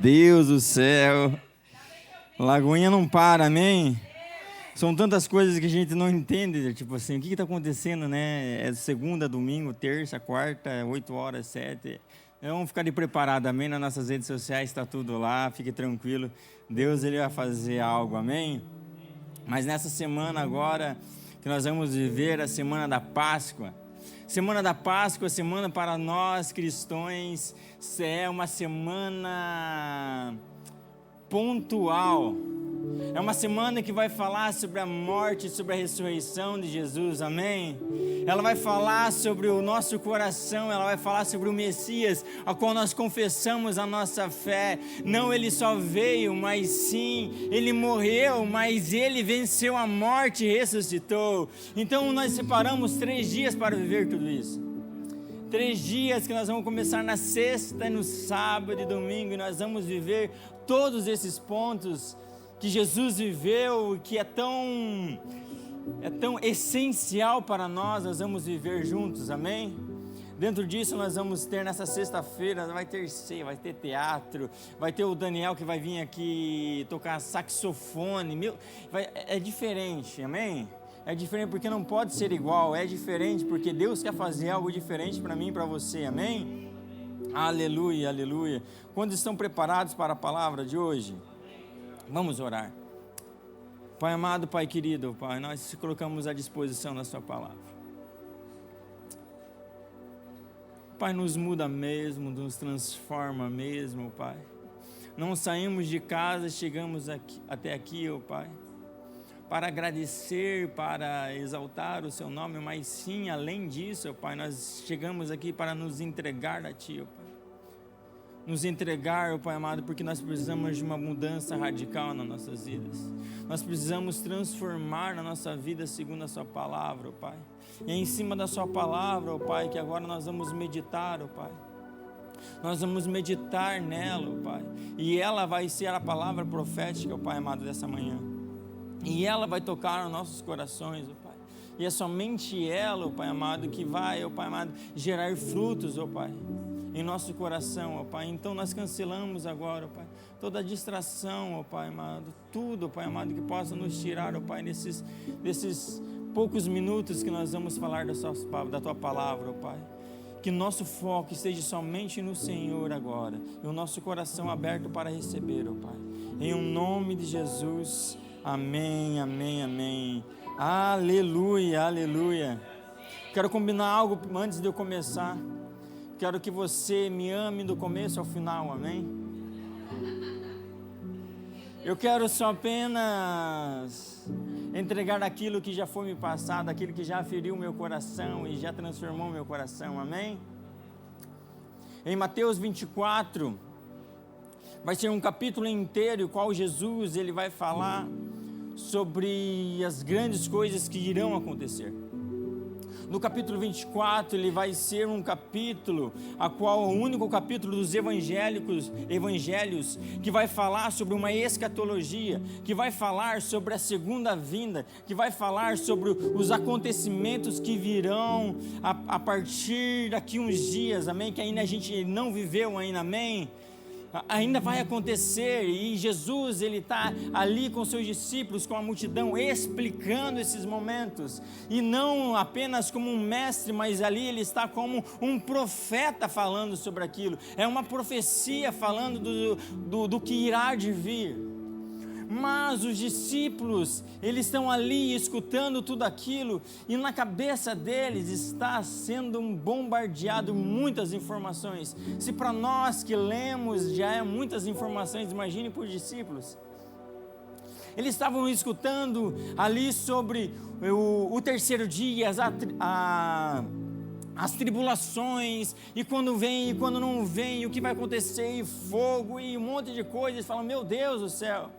Deus do céu, Lagoinha não para, amém? São tantas coisas que a gente não entende, tipo assim, o que está acontecendo, né? É segunda, domingo, terça, quarta, 8 horas, 7. Vamos ficar de preparado, amém? Nas nossas redes sociais está tudo lá, fique tranquilo. Deus, Ele vai fazer algo, amém? Mas nessa semana agora, que nós vamos viver a semana da Páscoa. Semana da Páscoa, semana para nós cristãos, é uma semana pontual. É uma semana que vai falar sobre a morte, sobre a ressurreição de Jesus, amém? Ela vai falar sobre o nosso coração, ela vai falar sobre o Messias, a qual nós confessamos a nossa fé. Não ele só veio, mas sim, ele morreu, mas ele venceu a morte e ressuscitou. Então nós separamos 3 dias para viver tudo isso. 3 dias que nós vamos começar na sexta, no sábado e domingo, e nós vamos viver todos esses pontos que Jesus viveu, que é tão essencial para nós vamos viver juntos, amém? Dentro disso nós vamos ter nessa sexta-feira, vai ter ceia, vai ter teatro, vai ter o Daniel que vai vir aqui tocar saxofone, é diferente, amém? É diferente porque não pode ser igual, é diferente porque Deus quer fazer algo diferente para mim e para você, amém? Aleluia, aleluia. Quando estão preparados para a palavra de hoje? Vamos orar. Pai amado, Pai querido, Pai, nós se colocamos à disposição da sua palavra. Pai, nos muda mesmo, nos transforma mesmo, Pai. Não saímos de casa, chegamos até aqui, ó Pai, para agradecer, para exaltar o seu nome, mas sim, além disso, ó Pai, nós chegamos aqui para nos entregar a Ti, ó Pai. Nos entregar, ó Pai amado, porque nós precisamos de uma mudança radical nas nossas vidas. Nós precisamos transformar na nossa vida segundo a sua palavra, ó Pai. E é em cima da sua palavra, ó Pai, que agora nós vamos meditar, ó Pai. Nós vamos meditar nela, ó Pai. E ela vai ser a palavra profética, ó Pai amado, dessa manhã. E ela vai tocar nos nossos corações, ó Pai. E é somente ela, ó Pai amado, que vai, ó Pai amado, gerar frutos, ó Pai, em nosso coração, ó Pai. Então nós cancelamos agora, ó Pai, toda a distração, ó Pai amado, tudo, ó Pai amado, que possa nos tirar, ó Pai, desses poucos minutos que nós vamos falar da Tua palavra, ó Pai. Que nosso foco esteja somente no Senhor agora, e o nosso coração aberto para receber, ó Pai. Em o nome de Jesus, amém, amém, amém. Aleluia, aleluia. Quero combinar algo antes de eu começar. Quero que você me ame do começo ao final, amém? Eu quero só apenas entregar aquilo que já foi me passado, aquilo que já feriu meu coração e já transformou meu coração, amém? Em Mateus 24, vai ser um capítulo inteiro, qual Jesus ele vai falar sobre as grandes coisas que irão acontecer. No capítulo 24, ele vai ser um capítulo, a qual é o único capítulo dos evangelhos, que vai falar sobre uma escatologia, que vai falar sobre a segunda vinda, que vai falar sobre os acontecimentos que virão a partir daqui uns dias, amém? Que ainda a gente não viveu ainda, amém? Ainda vai acontecer, e Jesus ele está ali com seus discípulos, com a multidão, explicando esses momentos, e não apenas como um mestre, mas ali ele está como um profeta falando sobre aquilo, é uma profecia falando do que irá de vir. Mas os discípulos, eles estão ali escutando tudo aquilo, e na cabeça deles está sendo bombardeado muitas informações. Se para nós que lemos já é muitas informações, imagine para os discípulos. Eles estavam escutando ali sobre o terceiro dia, as tribulações, e quando vem e quando não vem, o que vai acontecer, e fogo, e um monte de coisas. Eles falam, meu Deus do céu.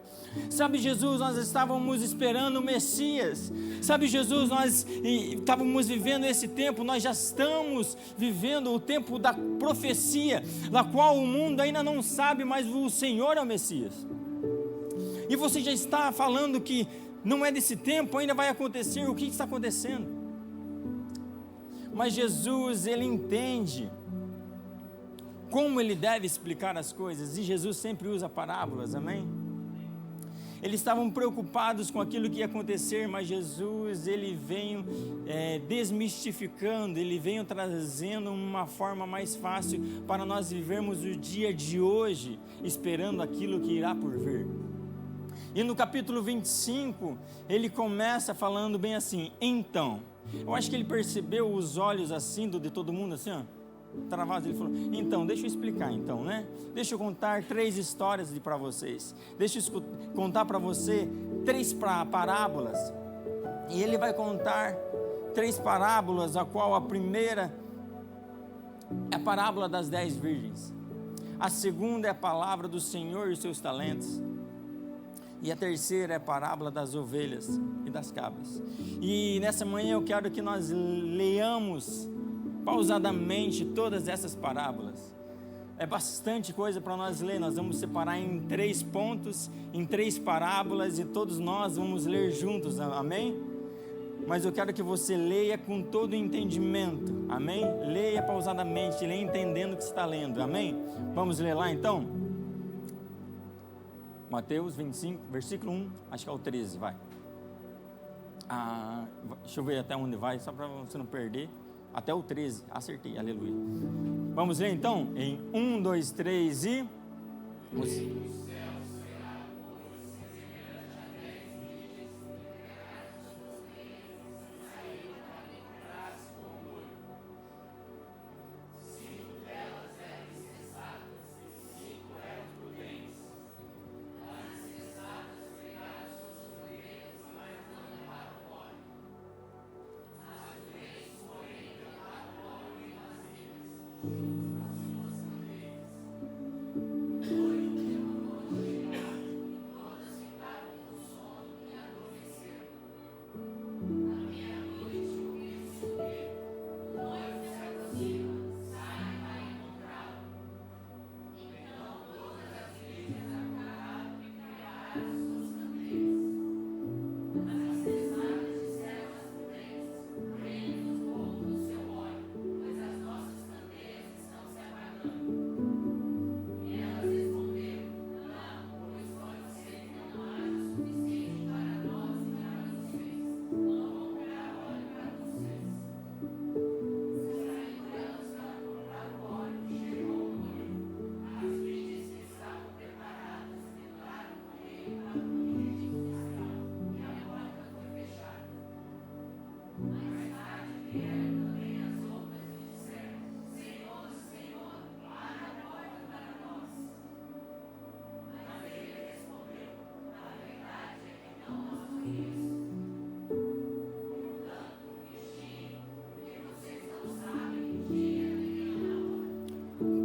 Sabe, Jesus, nós estávamos esperando o Messias. Sabe, Jesus, nós estávamos vivendo esse tempo, nós já estamos vivendo o tempo da profecia, da qual o mundo ainda não sabe, mas o Senhor é o Messias. E você já está falando que não é desse tempo, ainda vai acontecer. O que está acontecendo? Mas Jesus, ele entende como ele deve explicar as coisas, e Jesus sempre usa parábolas, amém? Eles estavam preocupados com aquilo que ia acontecer, mas Jesus, ele veio desmistificando, ele veio trazendo uma forma mais fácil para nós vivermos o dia de hoje, esperando aquilo que irá por vir. E no capítulo 25, ele começa falando bem assim, então, eu acho que ele percebeu os olhos assim de todo mundo, assim, ó, travados. Ele falou, então, deixa eu explicar então, né? Deixa eu contar 3 histórias para vocês, deixa eu contar para você 3 parábolas, e ele vai contar 3 parábolas, a qual a primeira é a parábola das 10 virgens, a segunda é a palavra do Senhor e os seus talentos, e a terceira é a parábola das ovelhas e das cabras. E nessa manhã eu quero que nós leiamos pausadamente todas essas parábolas. É bastante coisa para nós ler. Nós vamos separar em 3 pontos, em 3 parábolas, e todos nós vamos ler juntos, amém? Mas eu quero que você leia com todo o entendimento, amém? Leia pausadamente, leia entendendo o que está lendo, amém? Vamos ler lá então? Mateus 25, versículo 1, acho que é o 13, vai. Deixa eu ver até onde vai, só para você não perder. Até o 13, acertei, aleluia. Vamos ler então? Em 1, 2, 3 e...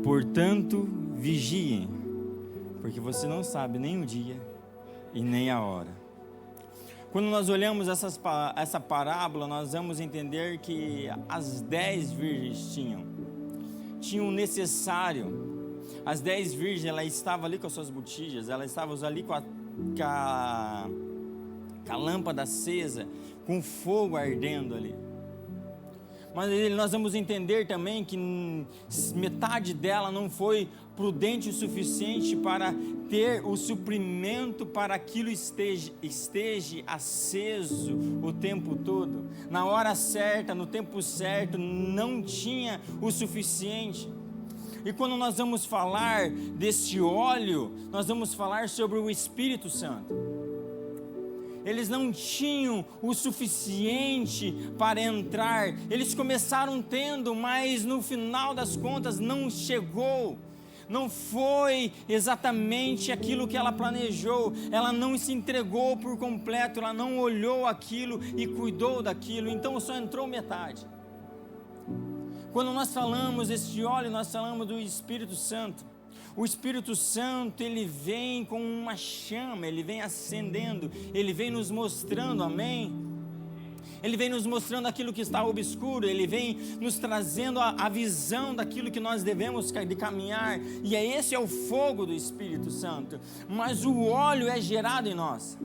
Portanto, vigiem, porque você não sabe nem o dia e nem a hora. Quando nós olhamos essa parábola, nós vamos entender que as 10 virgens tinham o necessário. As 10 virgens, elas estavam ali com as suas botijas, elas estavam ali com a lâmpada acesa, com o fogo ardendo ali. Mas nós vamos entender também que metade dela não foi prudente o suficiente para ter o suprimento para aquilo esteja aceso o tempo todo. Na hora certa, no tempo certo, não tinha o suficiente. E quando nós vamos falar desse óleo, nós vamos falar sobre o Espírito Santo. Eles não tinham o suficiente para entrar. Eles começaram tendo, mas no final das contas não chegou. Não foi exatamente aquilo que ela planejou. Ela não se entregou por completo. Ela não olhou aquilo e cuidou daquilo. Então só entrou metade. Quando nós falamos deste óleo, nós falamos do Espírito Santo. O Espírito Santo, ele vem com uma chama, ele vem acendendo, ele vem nos mostrando, amém? Ele vem nos mostrando aquilo que está obscuro, ele vem nos trazendo a visão daquilo que nós devemos de caminhar, e esse é o fogo do Espírito Santo. Mas o óleo é gerado em nós.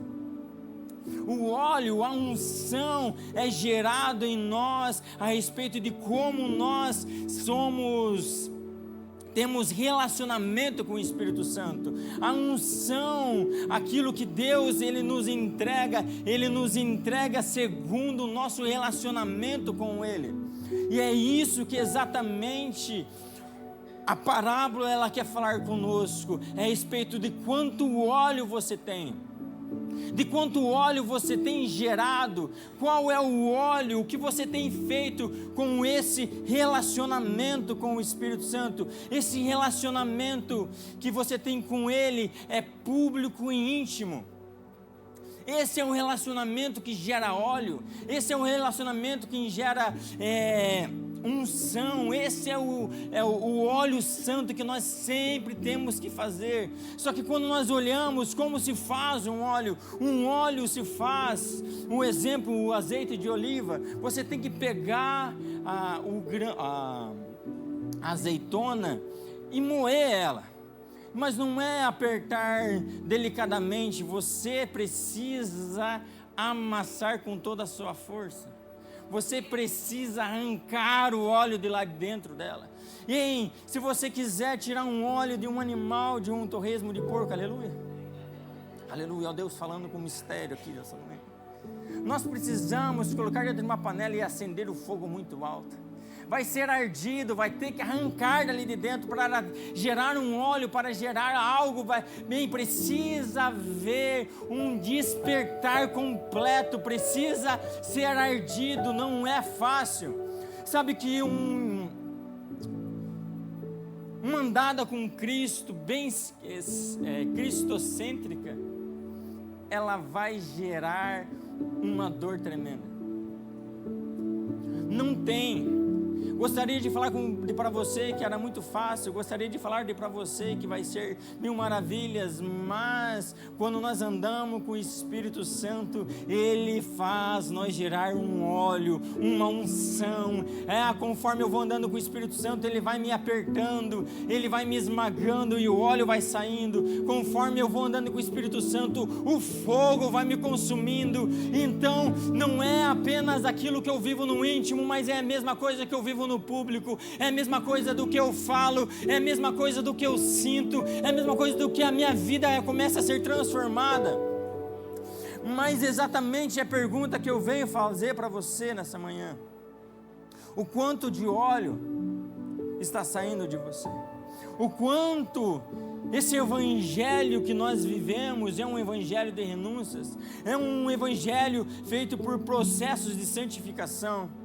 O óleo, a unção é gerado em nós a respeito de como nós somos temos relacionamento com o Espírito Santo. A unção, aquilo que Deus Ele nos entrega segundo o nosso relacionamento com Ele. E é isso que exatamente a parábola ela quer falar conosco, é a respeito de quanto óleo você tem. De quanto óleo você tem gerado, qual é o óleo, o que você tem feito com esse relacionamento com o Espírito Santo. Esse relacionamento que você tem com Ele é público e íntimo. Esse é um relacionamento que gera óleo, esse é um relacionamento que gera unção, esse é o óleo santo que nós sempre temos que fazer. Só que quando nós olhamos como se faz um óleo se faz, um exemplo, o azeite de oliva, você tem que pegar a azeitona e moer ela. Mas não é apertar delicadamente, você precisa amassar com toda a sua força. Você precisa arrancar o óleo de lá de dentro dela. E se você quiser tirar um óleo de um animal, de um torresmo de porco, aleluia. Aleluia, ó Deus falando com mistério aqui nessa manhã. Nós precisamos colocar dentro de uma panela e acender o fogo muito alto. Vai ser ardido, vai ter que arrancar dali de dentro para gerar um óleo, para gerar algo. Precisa haver um despertar completo, precisa ser ardido, não é fácil. Sabe que uma andada com Cristo, bem cristocêntrica, ela vai gerar uma dor tremenda. Não tem. Gostaria de falar para você que era muito fácil, gostaria de falar para você que vai ser mil maravilhas, mas quando nós andamos com o Espírito Santo, Ele faz nós gerar um óleo, uma unção. Conforme eu vou andando com o Espírito Santo, Ele vai me apertando, Ele vai me esmagando e o óleo vai saindo. Conforme eu vou andando com o Espírito Santo, o fogo vai me consumindo. Então não é apenas aquilo que eu vivo no íntimo, mas é a mesma coisa que eu vivo no público, é a mesma coisa do que eu falo, é a mesma coisa do que eu sinto, é a mesma coisa do que a minha vida começa a ser transformada. Mas exatamente a pergunta que eu venho fazer para você nessa manhã: o quanto de óleo está saindo de você? O quanto esse evangelho que nós vivemos é um evangelho de renúncias, é um evangelho feito por processos de santificação.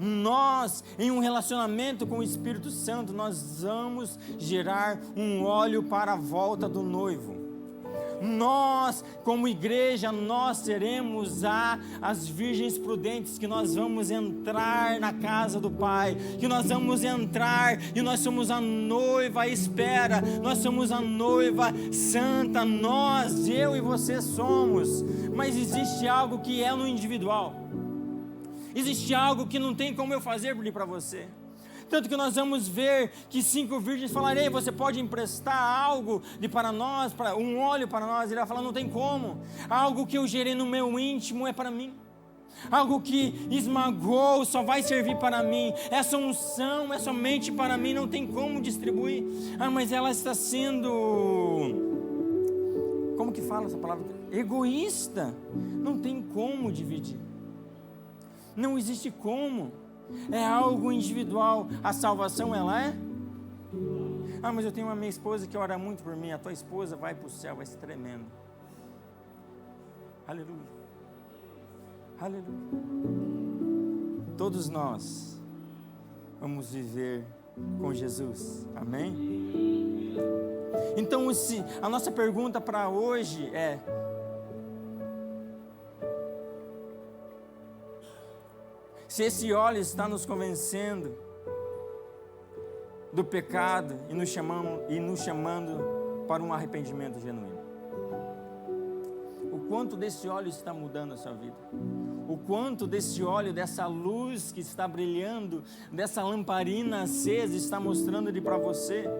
Nós, em um relacionamento com o Espírito Santo, nós vamos gerar um óleo para a volta do noivo. Nós, como igreja, nós seremos as virgens prudentes, que nós vamos entrar na casa do Pai, que nós vamos entrar e nós somos a noiva à espera, nós somos a noiva santa, eu e você somos. Mas existe algo que é no individual. Existe algo que não tem como eu fazer para você. Tanto que nós vamos ver que 5 virgens falarem: você pode emprestar algo para nós, um óleo para nós. Ele vai falar: não tem como. Algo que eu gerei no meu íntimo é para mim. Algo que esmagou só vai servir para mim. Essa unção é somente para mim, não tem como distribuir. Mas ela está sendo, como que fala essa palavra? Egoísta. Não tem como dividir. Não existe como. É algo individual. A salvação, ela é? Mas eu tenho uma minha esposa que ora muito por mim. A tua esposa vai para o céu, vai ser tremendo. Aleluia. Aleluia. Todos nós vamos viver com Jesus. Amém? Então, a nossa pergunta para hoje é: se esse óleo está nos convencendo do pecado e nos chamando para um arrependimento genuíno. O quanto desse óleo está mudando a sua vida? O quanto desse óleo, dessa luz que está brilhando, dessa lamparina acesa, está mostrando para você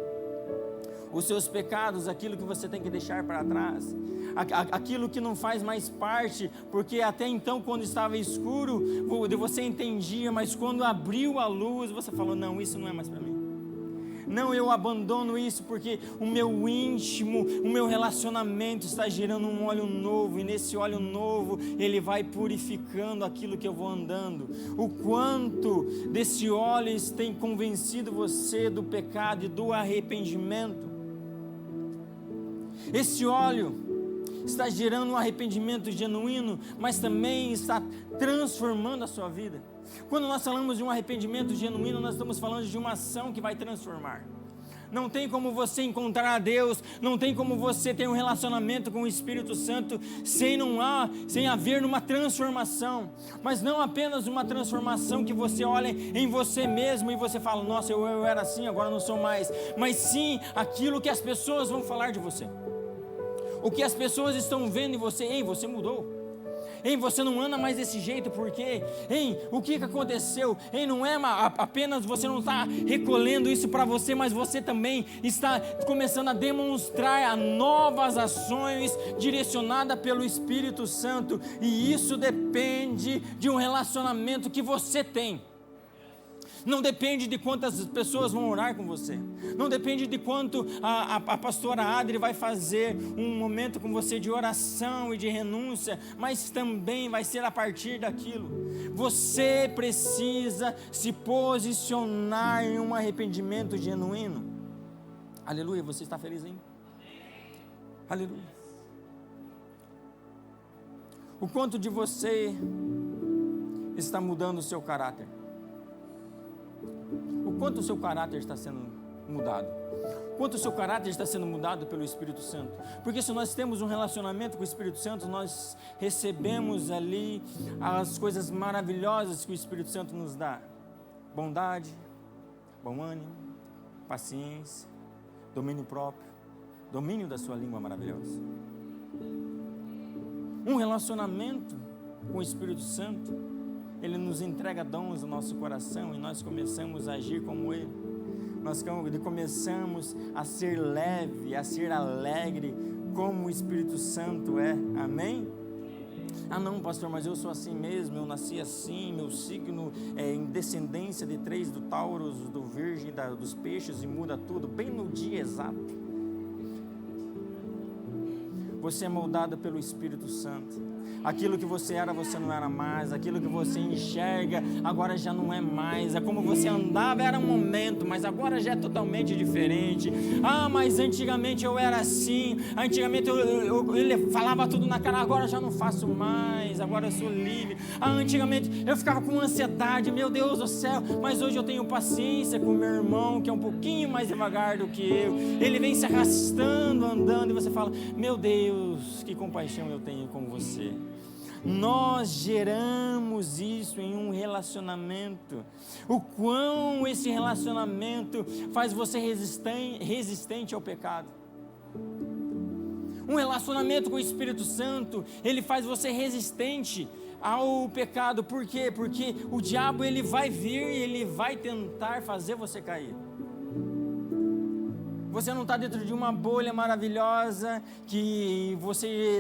os seus pecados, aquilo que você tem que deixar para trás, aquilo que não faz mais parte, porque até então, quando estava escuro, você entendia, mas quando abriu a luz, você falou: não, isso não é mais para mim. Não, eu abandono isso porque o meu íntimo, o meu relacionamento está gerando um óleo novo, e nesse óleo novo ele vai purificando aquilo que eu vou andando. O quanto desse óleo tem convencido você do pecado e do arrependimento? Esse óleo está gerando um arrependimento genuíno, mas também está transformando a sua vida. Quando nós falamos de um arrependimento genuíno, nós estamos falando de uma ação que vai transformar. Não tem como você encontrar a Deus, não tem como você ter um relacionamento com o Espírito Santo sem haver uma transformação. Mas não apenas uma transformação que você olha em você mesmo e você fala, nossa, eu era assim, agora não sou mais. Mas sim aquilo que as pessoas vão falar de você. O que as pessoas estão vendo em você, ei, você mudou. Ei, você não anda mais desse jeito, porque, ei, o que aconteceu? Ei, não é apenas você não está recolhendo isso para você, mas você também está começando a demonstrar novas ações direcionadas pelo Espírito Santo, e isso depende de um relacionamento que você tem. Não depende de quantas pessoas vão orar com você, não depende de quanto a pastora Adri vai fazer um momento com você de oração e de renúncia, mas também vai ser a partir daquilo. Você precisa se posicionar em um arrependimento genuíno. Aleluia, você está feliz, hein? Aleluia. O quanto de você está mudando o seu caráter? O quanto o seu caráter está sendo mudado? O quanto o seu caráter está sendo mudado pelo Espírito Santo? Porque se nós temos um relacionamento com o Espírito Santo, nós recebemos ali as coisas maravilhosas que o Espírito Santo nos dá: bondade, bom ânimo, paciência, domínio próprio, domínio da sua língua maravilhosa. Um relacionamento com o Espírito Santo, Ele nos entrega dons no nosso coração e nós começamos a agir como Ele. Nós começamos a ser leve, a ser alegre, como o Espírito Santo é. Amém? Ah não, pastor, mas eu sou assim mesmo, eu nasci assim, meu signo é em descendência de 3 do Taurus, do Virgem, dos Peixes, e muda tudo, bem no dia exato. Você é moldado pelo Espírito Santo. Aquilo que você era, você não era mais. Aquilo que você enxerga, agora já não é mais. É como você andava, era um momento, mas agora já é totalmente diferente. Ah, mas antigamente eu era assim. Antigamente eu falava tudo na cara, agora já não faço mais. Agora eu sou livre. Ah, antigamente eu ficava com ansiedade, meu Deus do céu. Mas hoje eu tenho paciência com meu irmão, que é um pouquinho mais devagar do que eu. Ele vem se arrastando, andando, e você fala, meu Deus, que compaixão eu tenho com você. Nós geramos isso em um relacionamento. O quão esse relacionamento faz você resistente ao pecado. Um relacionamento com o Espírito Santo, ele faz você resistente ao pecado. Por quê? Porque o diabo, ele vai vir e ele vai tentar fazer você cair. Você não está dentro de uma bolha maravilhosa, que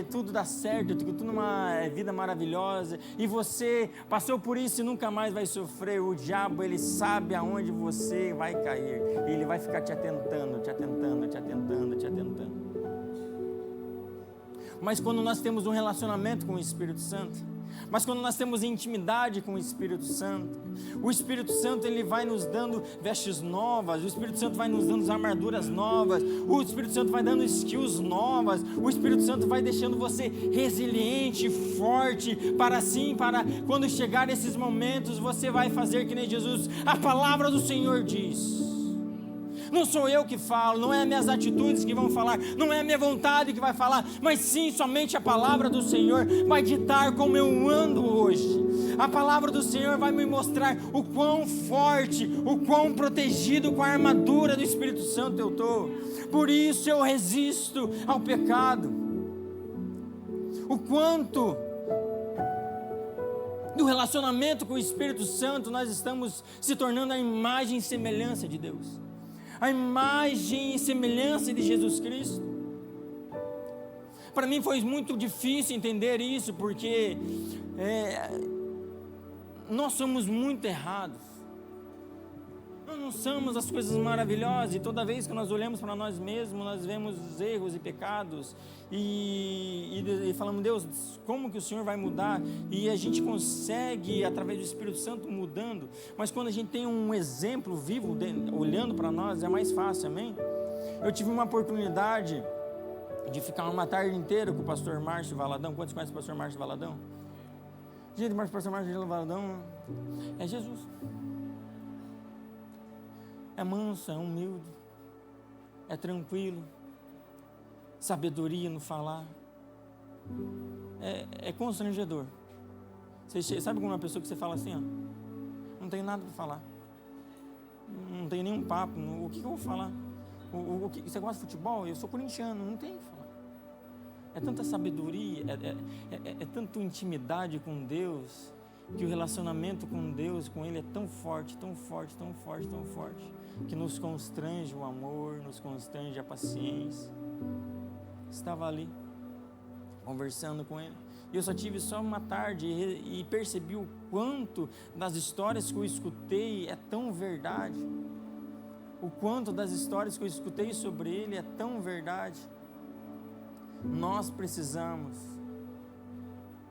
tudo dá certo, que tudo é uma vida maravilhosa, e você passou por isso e nunca mais vai sofrer. O diabo, ele sabe aonde você vai cair, e ele vai ficar te atentando. Mas quando nós temos um relacionamento com o Espírito Santo, mas quando nós temos intimidade com o Espírito Santo, ele vai nos dando vestes novas, o Espírito Santo vai nos dando armaduras novas, o Espírito Santo vai dando skills novas, o Espírito Santo vai deixando você resiliente, forte, para quando chegar esses momentos, você vai fazer que nem Jesus. A palavra do Senhor diz. Não sou eu que falo, não é as minhas atitudes que vão falar, não é a minha vontade que vai falar, mas sim, somente a palavra do Senhor vai ditar como eu ando hoje. A palavra do Senhor vai me mostrar o quão forte, o quão protegido com a armadura do Espírito Santo eu estou. Por isso eu resisto ao pecado. O quanto do relacionamento com o Espírito Santo nós estamos se tornando a imagem e semelhança de Deus. A imagem e semelhança de Jesus Cristo. Para mim foi muito difícil entender isso, porque nós somos muito errados. Nós não somos as coisas maravilhosas, e toda vez que nós olhamos para nós mesmos, nós vemos erros e pecados, e falamos, Deus, como que o Senhor vai mudar? E a gente consegue, através do Espírito Santo, mudando, mas quando a gente tem um exemplo vivo olhando para nós, é mais fácil, amém? Eu tive uma oportunidade de ficar uma tarde inteira com o pastor Márcio Valadão. Quantos conhecem o pastor Márcio Valadão? Gente, o pastor Márcio Valadão é Jesus. É manso, é humilde, é tranquilo, sabedoria no falar, é constrangedor. Você sabe como uma pessoa que você fala assim, ó, não tem nada para falar, não tem nenhum papo, o que eu vou falar? Você gosta de futebol? Eu sou corintiano, não tem o que falar. É tanta sabedoria, é tanta intimidade com Deus, que o relacionamento com Deus, com Ele é tão forte, tão forte, tão forte, tão forte, que nos constrange o amor, nos constrange a paciência. Estava ali, conversando com Ele, e eu só tive só uma tarde, e percebi o quanto das histórias que eu escutei é tão verdade, o quanto das histórias que eu escutei sobre Ele é tão verdade. Nós precisamos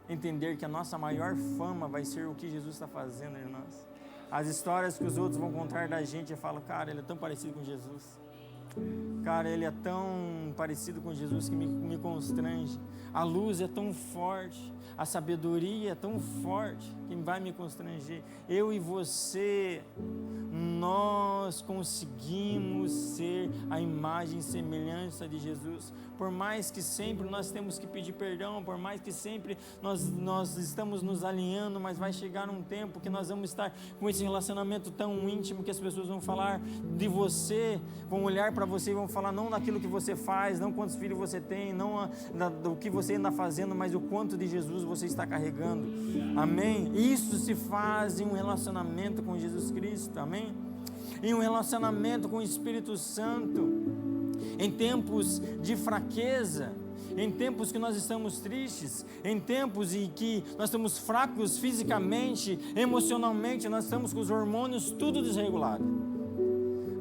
entender que a nossa maior fama vai ser o que Jesus está fazendo em nós. As histórias que os outros vão contar da gente, eu falo, cara, ele é tão parecido com Jesus. Cara, ele é tão parecido com Jesus que me constrange. A luz é tão forte, a sabedoria é tão forte que vai me constranger. Eu e você, nós conseguimos ser a imagem e semelhança de Jesus. Por mais que sempre nós temos que pedir perdão, por mais que sempre nós estamos nos alinhando, mas vai chegar um tempo que nós vamos estar com esse relacionamento tão íntimo que as pessoas vão falar de você, vão olhar para você e vão falar não daquilo que você faz, não quantos filhos você tem, não do que você está fazendo, mas o quanto de Jesus você está carregando. Amém? Isso se faz em um relacionamento com Jesus Cristo, amém? Em um relacionamento com o Espírito Santo. Em tempos de fraqueza, em tempos que nós estamos tristes, em tempos em que nós estamos fracos fisicamente, emocionalmente, nós estamos com os hormônios tudo desregulado,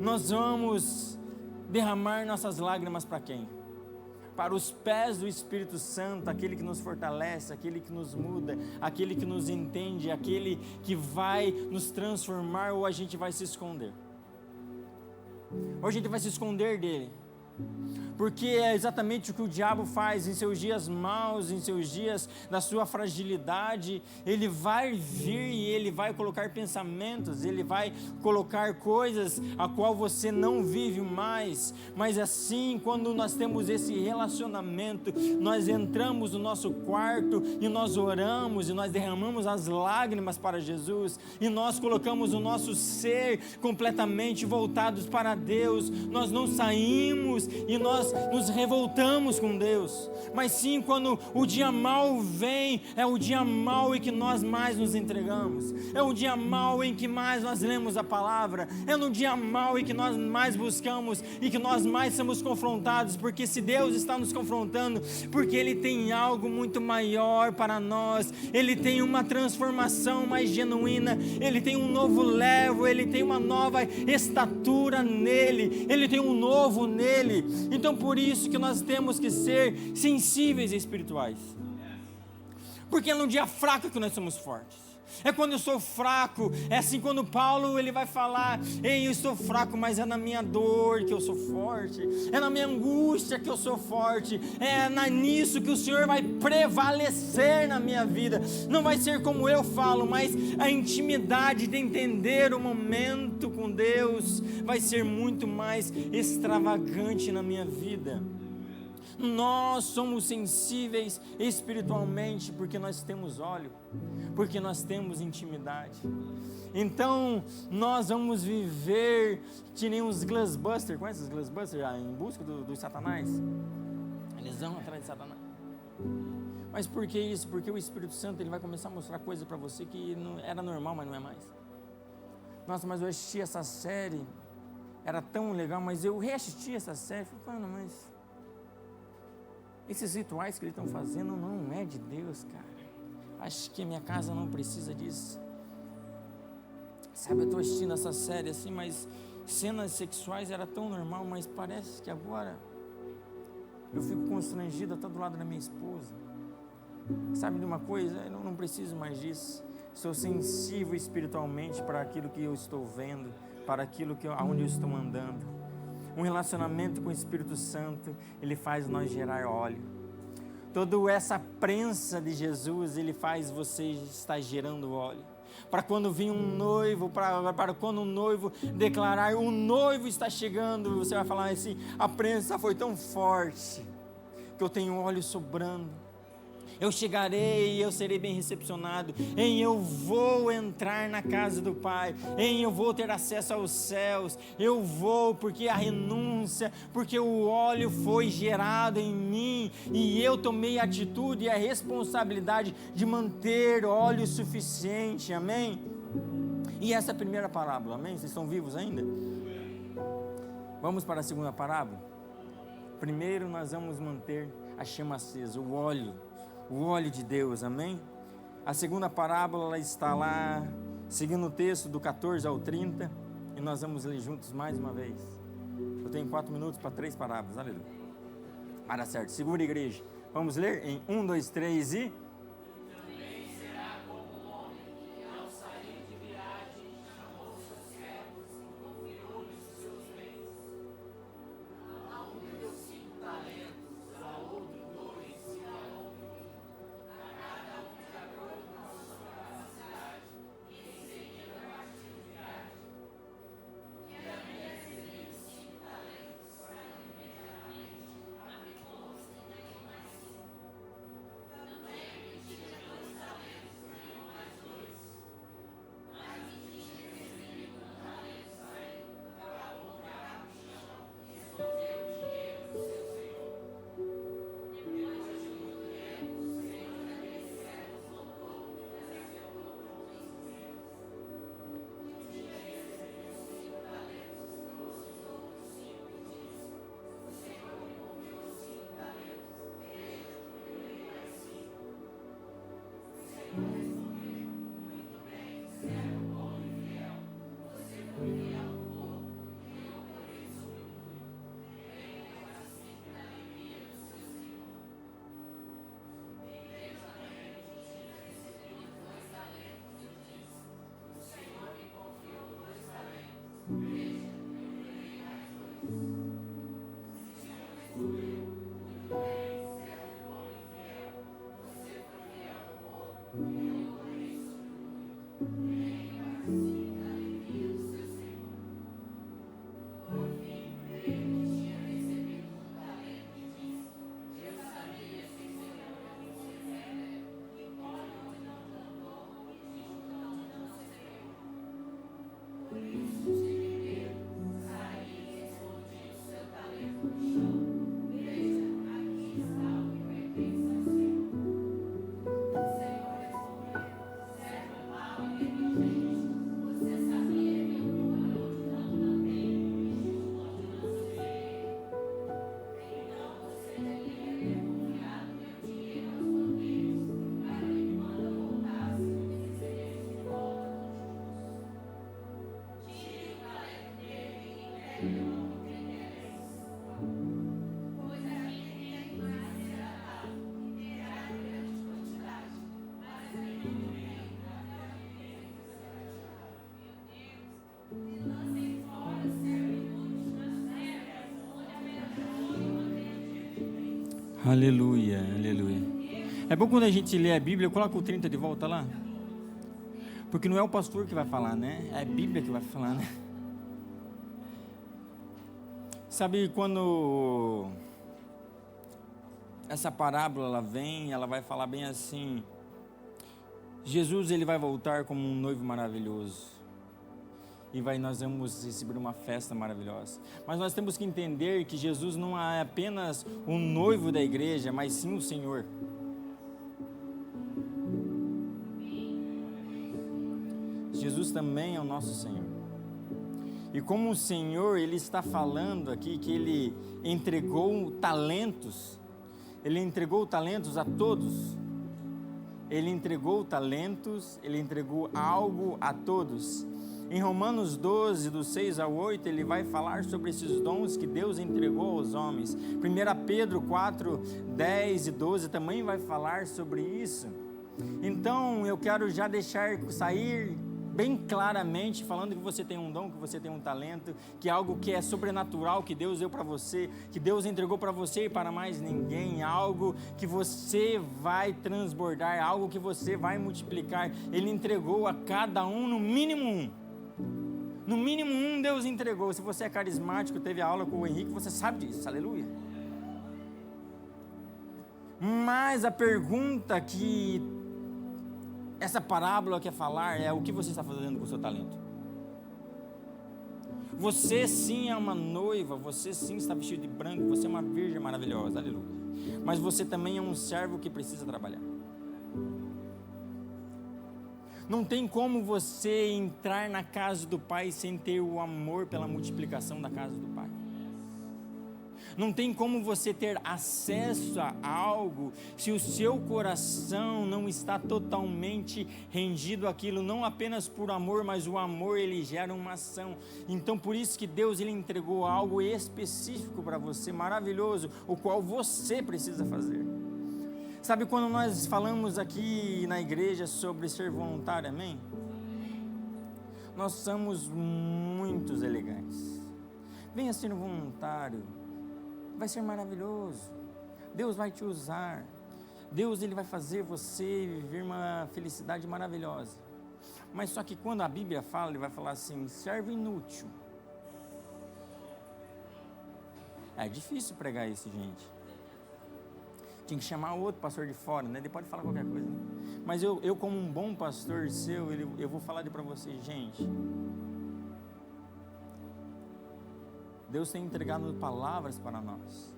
nós vamos derramar nossas lágrimas para quem? Para os pés do Espírito Santo, aquele que nos fortalece, aquele que nos muda, aquele que nos entende, aquele que vai nos transformar, ou a gente vai se esconder? Ou a gente vai se esconder dele? Porque é exatamente o que o diabo faz em seus dias maus, em seus dias da sua fragilidade. Ele vai vir e ele vai colocar pensamentos, ele vai colocar coisas a qual você não vive mais. Mas assim, quando nós temos esse relacionamento, nós entramos no nosso quarto e nós oramos e nós derramamos as lágrimas para Jesus, e nós colocamos o nosso ser completamente voltados para Deus. Nós não saímos e nós nos revoltamos com Deus, mas sim quando o dia mau vem, é o dia mau em que nós mais nos entregamos, é o dia mau em que mais nós lemos a palavra, é no dia mau em que nós mais buscamos e que nós mais somos confrontados, porque se Deus está nos confrontando, porque Ele tem algo muito maior para nós, Ele tem uma transformação mais genuína, Ele tem um novo level, Ele tem uma nova estatura nele, Ele tem um novo nele. Então por isso que nós temos que ser sensíveis e espirituais, porque é no dia fraco que nós somos fortes. É quando eu sou fraco, é assim quando Paulo ele vai falar, ei, eu estou fraco, mas é na minha dor que eu sou forte, é na minha angústia que eu sou forte, nisso que o Senhor vai prevalecer na minha vida. Não vai ser como eu falo, mas a intimidade de entender o momento com Deus vai ser muito mais extravagante na minha vida. Nós somos sensíveis espiritualmente porque nós temos óleo, porque nós temos intimidade. Então nós vamos viver que nem os Ghostbusters. Conhece os Ghostbusters? Em busca do Satanás. Eles vão atrás de Satanás. Mas por que isso? Porque o Espírito Santo ele vai começar a mostrar coisas para você que não era normal, mas não é mais. Nossa, mas eu assisti essa série, era tão legal, mas eu reassisti essa série, falei, mas esses rituais que eles estão fazendo não é de Deus, cara. Acho que a minha casa não precisa disso. Sabe, eu estou assistindo essa série assim, mas cenas sexuais era tão normal, mas parece que agora eu fico constrangido até do lado da minha esposa. Sabe de uma coisa? Eu não preciso mais disso. Sou sensível espiritualmente para aquilo que eu estou vendo, para aquilo aonde eu estou andando. Um relacionamento com o Espírito Santo, ele faz nós gerar óleo. Toda essa prensa de Jesus, ele faz você estar gerando óleo. Para quando vir um noivo, para quando um noivo declarar, o noivo está chegando, você vai falar assim, a prensa foi tão forte, que eu tenho óleo sobrando. Eu chegarei e eu serei bem recepcionado, eu vou entrar na casa do Pai, eu vou ter acesso aos céus, eu vou, porque a renúncia, porque o óleo foi gerado em mim, e eu tomei a atitude e a responsabilidade de manter óleo suficiente, amém? E essa é a primeira parábola, amém? Vocês estão vivos ainda? Vamos para a segunda parábola? Primeiro nós vamos manter a chama acesa, o óleo de Deus, amém? A segunda parábola, ela está lá, seguindo o texto do 14 ao 30, e nós vamos ler juntos mais uma vez. Eu tenho 4 minutos para 3 parábolas, aleluia. Para certo, segura a igreja. Vamos ler em 1, 2, 3 e... Também será como um homem que ao sair de viagem chamou seus servos e confiou-lhes os seus bens. A um deu 5 talentos, a outro 2 e a outro 1, a cada um de acordo com a sua capacidade, e em seguida partiu de viagem. E havia recebido 5 talentos, saiu imediatamente, aplicou-os e ganhou mais 5. Também o que tinha 2 talentos ganhou mais 2. Mas o que tinha recebido 1 talento saiu, cavou o buraco no chão e escondeu o dinheiro do seu senhor. Depois de muito tempo, o senhor daqueles servos voltou e acertou com os mesmos. O que tinha recebido 5 talentos trouxe os outros 5 e disse: o senhor me confiou 5 talentos, veja, eu ganhei mais 5. O senhor respondeu: muito bem, servo bom e fiel. Você foi fiel no pouco, eu porei sobre o muito. Venha e participe da alegria do seu senhor. Imediatamente o que tinha recebido 2 talentos e disse: o senhor me confiou 2 talentos, veja, eu ganhei mais 2. O senhor respondeu: muito bem, servo bom e fiel. Você foi fiel no pouco, eu porei sobre o muito. Venha e participe da alegria do seu senhor. Por fim, veio o que tinha recebido 1 talento e disse: eu sabia que o senhor é um homem sério, que colhe onde não plantou e junta onde não semeou. Por isso tive medo, saí e escondi o seu talento no chão. Veja, aqui está o que pertence ao senhor. O senhor respondeu: servo mau e negligente, você sabia que eu colho onde não plantei e junto onde não semeei. Então você deveria ter confiado meu dinheiro aos bandeiros, para que quando eu voltasse, recebesse de volta com juros. Tire o talento dele e entregue-o ao que tem interesse. Pois a quem tem mais será dado, e terá em grande quantidade, mas a quem não tem, até o que tem será tirado. E lancem fora o servo inútil nas trevas, onde haverá choro e ranger de dentes. Aleluia, aleluia. É bom quando a gente lê a Bíblia, coloca o 30 de volta lá. Porque não é o pastor que vai falar, né? É a Bíblia que vai falar, né? Sabe, quando essa parábola ela vem, ela vai falar bem assim: Jesus, ele vai voltar como um noivo maravilhoso, e nós vamos receber uma festa maravilhosa. Mas nós temos que entender que Jesus não é apenas o noivo da igreja, mas sim o Senhor. Jesus também é o nosso Senhor. E como o Senhor, Ele está falando aqui que Ele entregou talentos. Ele entregou talentos a todos. Ele entregou talentos, Ele entregou algo a todos. Em Romanos 12, do 6 ao 8, ele vai falar sobre esses dons que Deus entregou aos homens. 1 Pedro 4, 10 e 12 também vai falar sobre isso. Então, eu quero já deixar sair bem claramente, falando que você tem um dom, que você tem um talento, que é algo que é sobrenatural, que Deus deu para você, que Deus entregou para você e para mais ninguém, algo que você vai transbordar, algo que você vai multiplicar. Ele entregou a cada um no mínimo um. No mínimo um Deus entregou. Se você é carismático, teve aula com o Henrique, você sabe disso, aleluia. Mas a pergunta que essa parábola quer falar é: o que você está fazendo com o seu talento? Você sim é uma noiva, você sim está vestido de branco, você é uma virgem maravilhosa, aleluia. Mas você também é um servo que precisa trabalhar. Não tem como você entrar na casa do Pai sem ter o amor pela multiplicação da casa do Pai. Não tem como você ter acesso a algo se o seu coração não está totalmente rendido àquilo, não apenas por amor, mas o amor ele gera uma ação. Então por isso que Deus ele entregou algo específico para você, maravilhoso, o qual você precisa fazer. Sabe quando nós falamos aqui na igreja sobre ser voluntário, amém? Nós somos muito elegantes. Venha ser voluntário, vai ser maravilhoso. Deus vai te usar. Deus ele vai fazer você viver uma felicidade maravilhosa. Mas só que quando a Bíblia fala, ele vai falar assim: servo inútil. É difícil pregar isso, gente. Tinha que chamar outro pastor de fora, né? Ele pode falar qualquer coisa, né? Mas eu como um bom pastor seu, eu vou falar para vocês, gente. Deus tem entregado palavras para nós.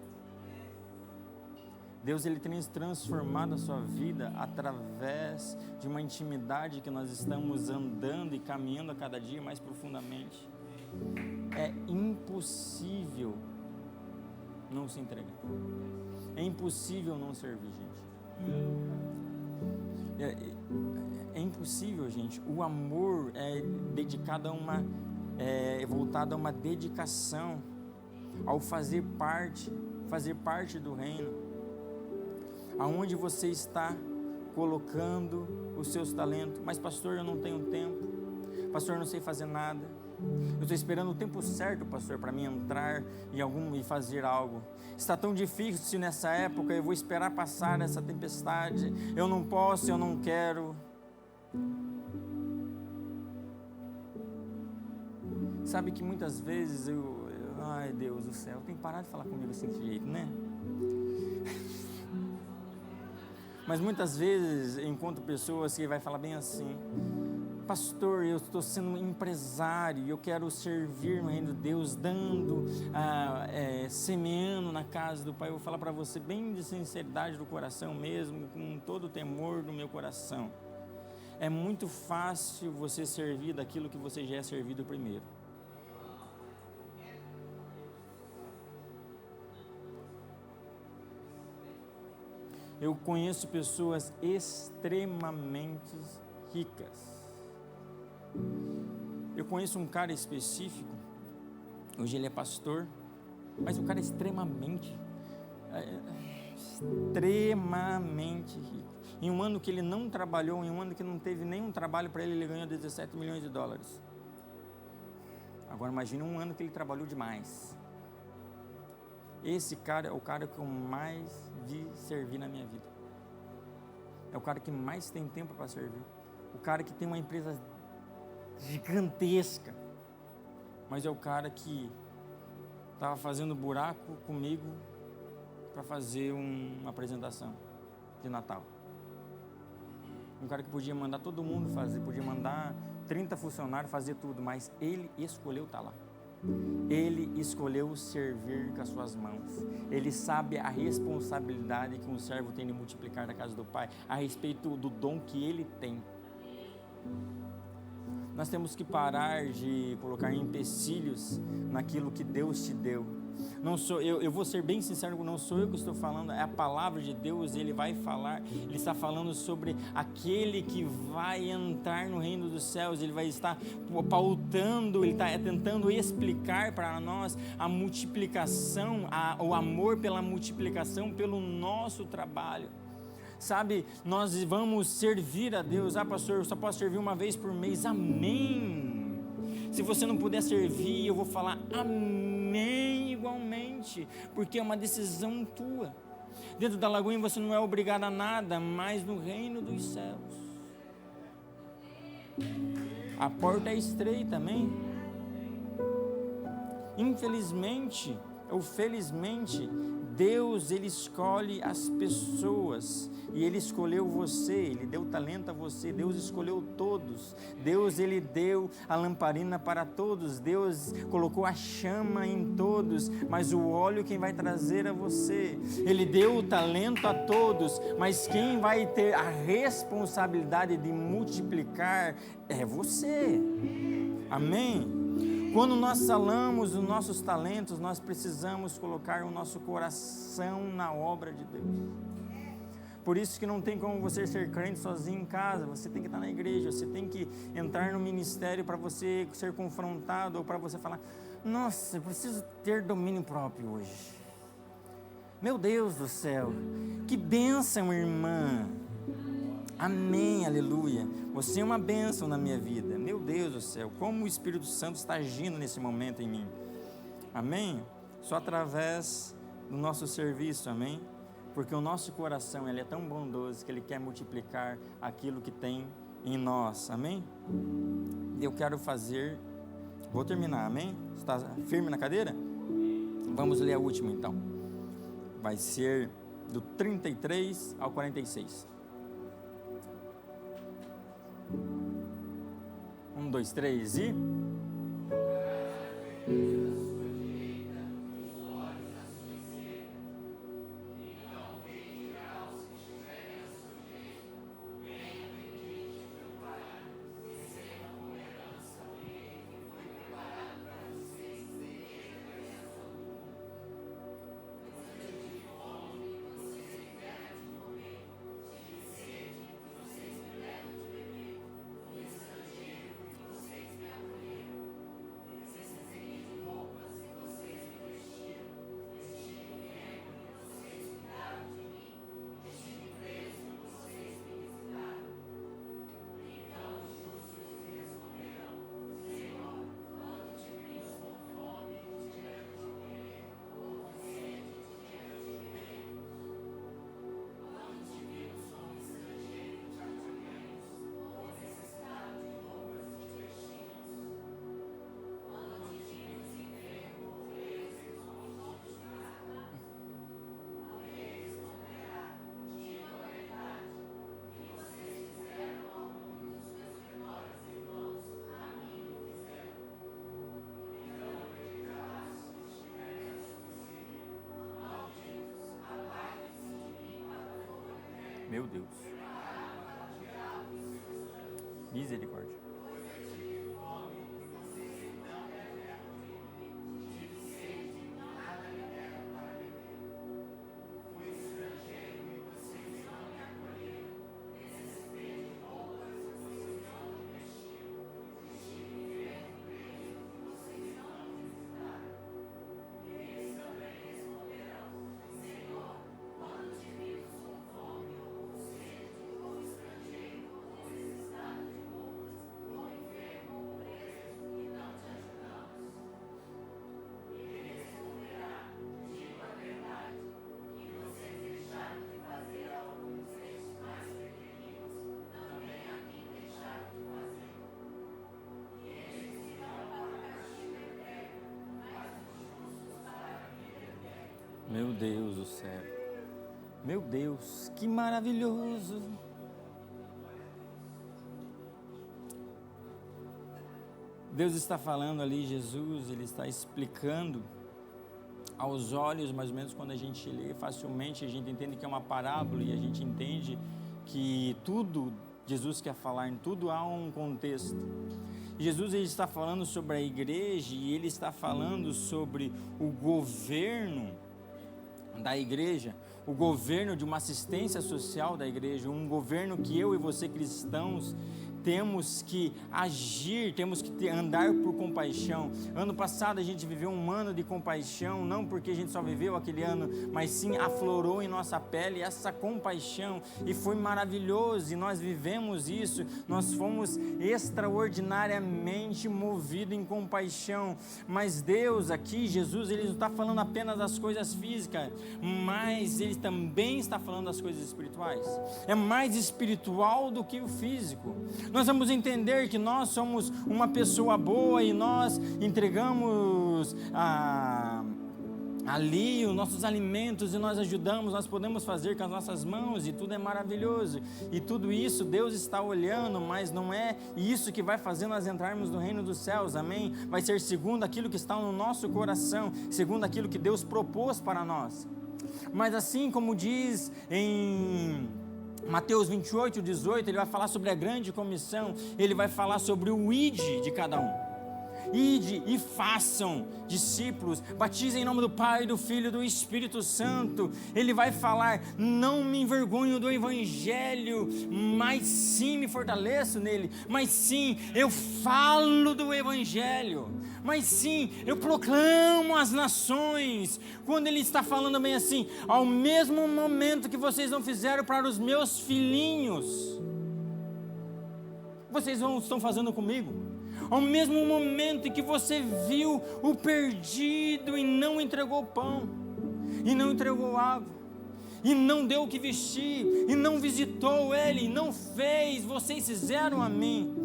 Deus ele tem transformado a sua vida através de uma intimidade que nós estamos andando e caminhando a cada dia mais profundamente. É impossível não se entregar. É impossível não servir, gente. É impossível, gente. O amor é dedicado a é voltado a uma dedicação, ao fazer parte do reino, aonde você está colocando os seus talentos. Mas pastor, eu não tenho tempo, pastor, eu não sei fazer nada, eu estou esperando o tempo certo, pastor, para mim entrar e fazer algo. Está tão difícil nessa época, eu vou esperar passar essa tempestade, eu não posso, eu não quero. Sabe que muitas vezes ai Deus do céu, tem que parar de falar comigo assim desse jeito, né? Mas muitas vezes eu encontro pessoas que vai falar bem assim: pastor, eu estou sendo um empresário, eu quero servir no reino de Deus, dando, semeando na casa do Pai. Eu vou falar para você bem de sinceridade do coração mesmo, com todo o temor do meu coração. É muito fácil você servir daquilo que você já é servido primeiro. Eu conheço pessoas extremamente ricas. Eu conheço um cara específico, hoje ele é pastor, mas um cara extremamente rico. Em um ano que ele não trabalhou, em um ano que não teve nenhum trabalho para ele ganhou 17 milhões de dólares. Agora imagine um ano que ele trabalhou demais. Esse cara é o cara que eu mais vi servir na minha vida. É o cara que mais tem tempo para servir. O cara que tem uma empresa gigantesca, mas é o cara que estava fazendo buraco comigo para fazer uma apresentação de Natal. Um cara que podia mandar todo mundo fazer, podia mandar 30 funcionários fazer tudo, mas ele escolheu estar lá. Ele escolheu servir com as suas mãos. Ele sabe a responsabilidade que um servo tem de multiplicar na casa do Pai, a respeito do dom que ele tem. Nós temos que parar de colocar empecilhos naquilo que Deus te deu. Não sou eu vou ser bem sincero, não sou eu que estou falando, é a palavra de Deus. Ele vai falar, ele está falando sobre aquele que vai entrar no reino dos céus. Ele vai estar pautando, ele está tentando explicar para nós a multiplicação, o amor pela multiplicação, pelo nosso trabalho. Sabe, nós vamos servir a Deus. Pastor, eu só posso servir uma vez por mês. Amém. Se você não puder servir, eu vou falar amém igualmente, porque é uma decisão tua. Dentro da Lagoinha você não é obrigado a nada, mas no reino dos céus a porta é estreita, amém? Infelizmente ou felizmente, Deus, Ele escolhe as pessoas, e Ele escolheu você, Ele deu talento a você. Deus escolheu todos. Deus, Ele deu a lamparina para todos. Deus colocou a chama em todos, mas o óleo quem vai trazer a você. Ele deu o talento a todos, mas quem vai ter a responsabilidade de multiplicar é você. Amém? Quando nós falamos dos nossos talentos, nós precisamos colocar o nosso coração na obra de Deus. Por isso que não tem como você ser crente sozinho em casa. Você tem que estar na igreja, você tem que entrar no ministério para você ser confrontado, ou para você falar: nossa, eu preciso ter domínio próprio hoje. Meu Deus do céu, que bênção, irmã. Amém, aleluia. Você é uma bênção na minha vida. Meu Deus do céu, como o Espírito Santo está agindo nesse momento em mim. Amém? Só através do nosso serviço, amém? Porque o nosso coração, ele é tão bondoso que ele quer multiplicar aquilo que tem em nós, amém? Eu quero vou terminar, amém? Está firme na cadeira? Vamos ler a última então. Vai ser do 33 ao 46. 1, 2, 3 e... Meu Deus, misericórdia. Meu Deus do céu, meu Deus, que maravilhoso. Deus está falando ali, Jesus, Ele está explicando aos olhos, mais ou menos quando a gente lê facilmente, a gente entende que é uma parábola, e a gente entende que tudo, Jesus quer falar, em tudo há um contexto. Jesus ele está falando sobre a igreja e ele está falando sobre o governo da igreja, o governo de uma assistência social da igreja, um governo que eu e você cristãos temos que agir, temos que andar por compaixão. Ano passado a gente viveu um ano de compaixão, não porque a gente só viveu aquele ano, mas sim aflorou em nossa pele essa compaixão, e foi maravilhoso, e nós vivemos isso, nós fomos extraordinariamente movidos em compaixão. Mas Deus aqui, Jesus, ele não está falando apenas das coisas físicas, mas ele também está falando das coisas espirituais. É mais espiritual do que o físico. Nós vamos entender que nós somos uma pessoa boa e nós entregamos ali os nossos alimentos e nós ajudamos, nós podemos fazer com as nossas mãos e tudo é maravilhoso. E tudo isso Deus está olhando, mas não é isso que vai fazer nós entrarmos no reino dos céus, amém? Vai ser segundo aquilo que está no nosso coração, segundo aquilo que Deus propôs para nós. Mas assim como diz em Mateus 28, 18, ele vai falar sobre a grande comissão, ele vai falar sobre o ide de cada um. Ide e façam discípulos, batizem em nome do Pai, do Filho e do Espírito Santo. Ele vai falar, não me envergonho do Evangelho, mas sim me fortaleço nele, mas sim eu falo do Evangelho, mas sim eu proclamo às nações. Quando ele está falando bem assim, ao mesmo momento que vocês não fizeram para os meus filhinhos, vocês estão fazendo comigo. Ao mesmo momento em que você viu o perdido e não entregou pão, e não entregou água, e não deu o que vestir, e não visitou ele, e não fez, vocês fizeram a mim.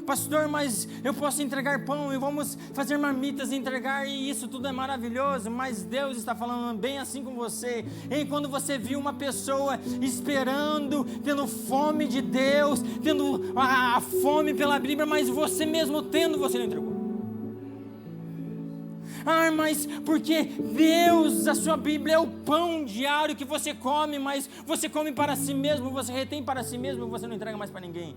Pastor, mas eu posso entregar pão e vamos fazer marmitas e entregar, e isso tudo é maravilhoso, mas Deus está falando bem assim com você. E quando você viu uma pessoa esperando, tendo fome de Deus, tendo a fome pela Bíblia, mas você mesmo tendo, você não entregou. Ah, mas porque Deus, a sua Bíblia é o pão diário que você come, mas você come para si mesmo, você retém para si mesmo e você não entrega mais para ninguém.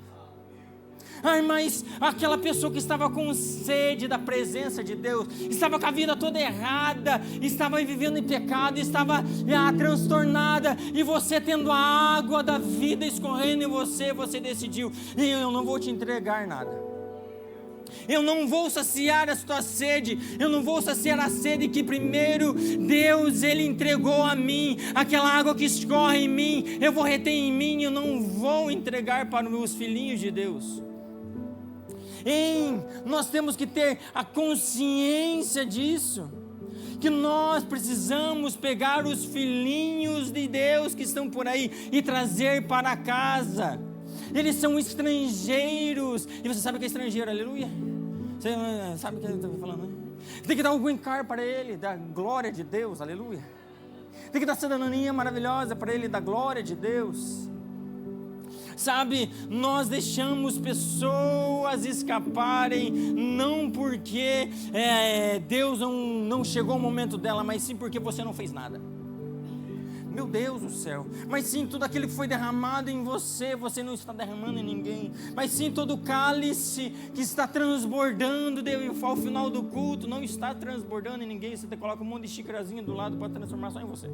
Ai, mas aquela pessoa que estava com sede da presença de Deus, estava com a vida toda errada, estava vivendo em pecado, estava transtornada, e você tendo a água da vida escorrendo em você, você decidiu, eu não vou te entregar nada, eu não vou saciar a tua sede, eu não vou saciar a sede que primeiro Deus, Ele entregou a mim, aquela água que escorre em mim, eu vou reter em mim, eu não vou entregar para os meus filhinhos de Deus. Nós temos que ter a consciência disso, que nós precisamos pegar os filhinhos de Deus que estão por aí e trazer para casa. Eles são estrangeiros, e você sabe o que é estrangeiro, aleluia? Você sabe o que eu estou falando, né? Tem que dar um green card para ele, da glória de Deus, aleluia. Tem que dar cidadania maravilhosa para ele, da glória de Deus. Sabe, nós deixamos pessoas escaparem, não porque Deus não chegou o momento dela, mas sim porque você não fez nada. Meu Deus do céu, mas sim tudo aquilo que foi derramado em você, você não está derramando em ninguém, mas sim todo o cálice que está transbordando ao final do culto, não está transbordando em ninguém, você coloca um monte de xícarazinha do lado para transformar só em você.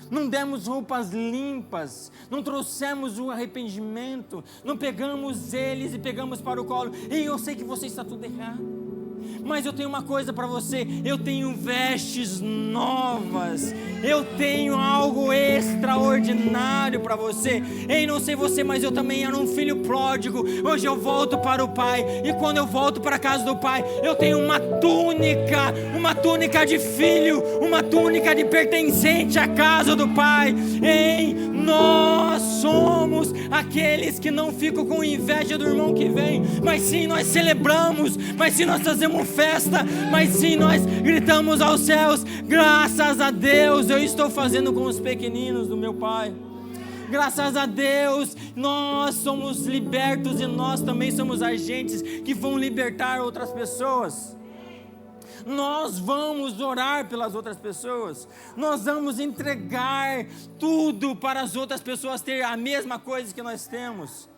Não demos roupas limpas, não trouxemos o arrependimento, não pegamos eles e pegamos para o colo. E eu sei que você está tudo errado, mas eu tenho uma coisa para você, eu tenho vestes novas, eu tenho algo extraordinário para você. Ei, não sei você, mas eu também era um filho pródigo, hoje eu volto para o Pai, e quando eu volto para a casa do Pai, eu tenho uma túnica de filho, uma túnica de pertencente à casa do Pai. Ei, nós somos aqueles que não ficam com inveja do irmão que vem, mas sim nós celebramos, mas sim nós fazemos festa, mas sim nós gritamos aos céus, graças a Deus eu estou fazendo com os pequeninos do meu Pai. Graças a Deus nós somos libertos e nós também somos agentes que vão libertar outras pessoas. Nós vamos orar pelas outras pessoas, nós vamos entregar tudo para as outras pessoas ter a mesma coisa que nós temos.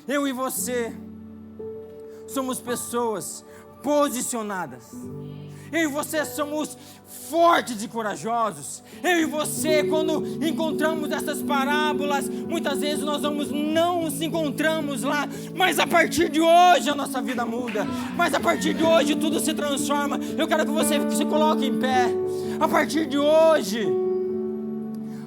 Eu e você, somos pessoas posicionadas. Eu e você somos fortes e corajosos. Eu e você, quando encontramos essas parábolas, muitas vezes nós não nos encontramos lá, mas a partir de hoje a nossa vida muda, mas a partir de hoje tudo se transforma. Eu quero que você se coloque em pé. A partir de hoje,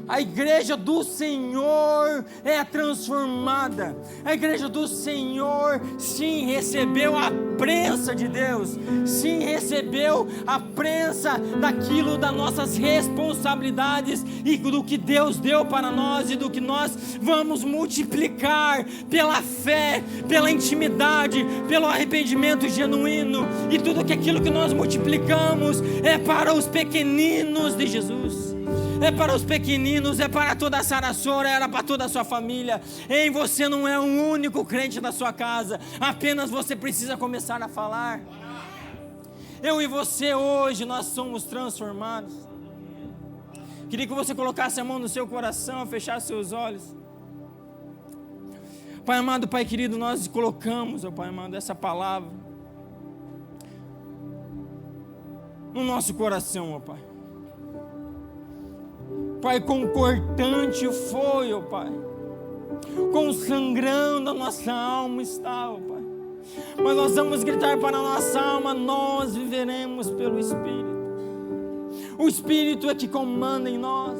a igreja do Senhor é transformada. A igreja do Senhor, sim, recebeu a prensa de Deus. Sim, recebeu a prensa daquilo, das nossas responsabilidades e do que Deus deu para nós e do que nós vamos multiplicar pela fé, pela intimidade, pelo arrependimento genuíno. E tudo aquilo que nós multiplicamos é para os pequeninos de Jesus. É para os pequeninos, é para toda a Sarassora, era para toda a sua família. Em você não é o único crente da sua casa, apenas você precisa começar a falar. Eu e você hoje, nós somos transformados. Queria que você colocasse a mão no seu coração, fechasse seus olhos. Pai amado, Pai querido, nós colocamos, ó Pai amado, essa palavra no nosso coração, ó Pai. Pai, quão cortante foi, ó Pai, quão sangrando a nossa alma está, ó Pai, mas nós vamos gritar para a nossa alma: nós viveremos pelo Espírito. O Espírito é que comanda em nós.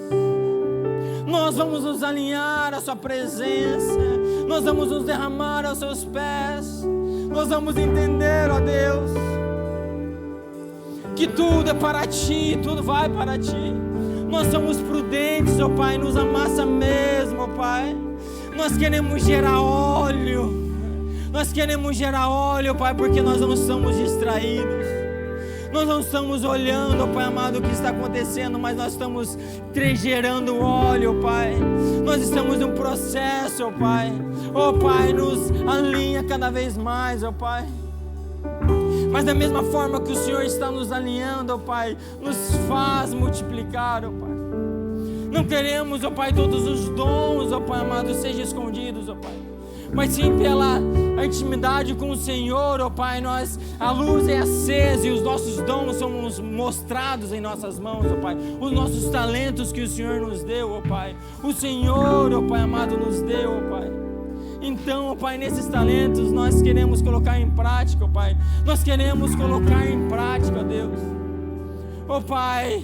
Nós vamos nos alinhar à sua presença, nós vamos nos derramar aos seus pés, nós vamos entender, ó Deus, que tudo é para ti, tudo vai para ti. Nós somos prudentes, ó Pai, nos amassa mesmo, ó Pai. Nós queremos gerar óleo. Nós queremos gerar óleo, Pai, porque nós não estamos distraídos. Nós não estamos olhando, ó Pai amado, o que está acontecendo, mas nós estamos gerando óleo, ó Pai. Nós estamos em um processo, ó Pai. Ó Pai, nos alinha cada vez mais, ó Pai. Mas da mesma forma que o Senhor está nos alinhando, ó Pai, nos faz multiplicar, ó Pai. Não queremos, ó Pai, todos os dons, ó Pai amado, sejam escondidos, ó Pai. Mas sim pela intimidade com o Senhor, ó Pai, a luz é acesa e os nossos dons são mostrados em nossas mãos, ó Pai. Os nossos talentos que o Senhor nos deu, ó Pai. O Senhor, ó Pai amado, nos deu, ó Pai. Então, ó Pai, nesses talentos nós queremos colocar em prática, ó Pai. Nós queremos colocar em prática, ó Deus. Ó Pai,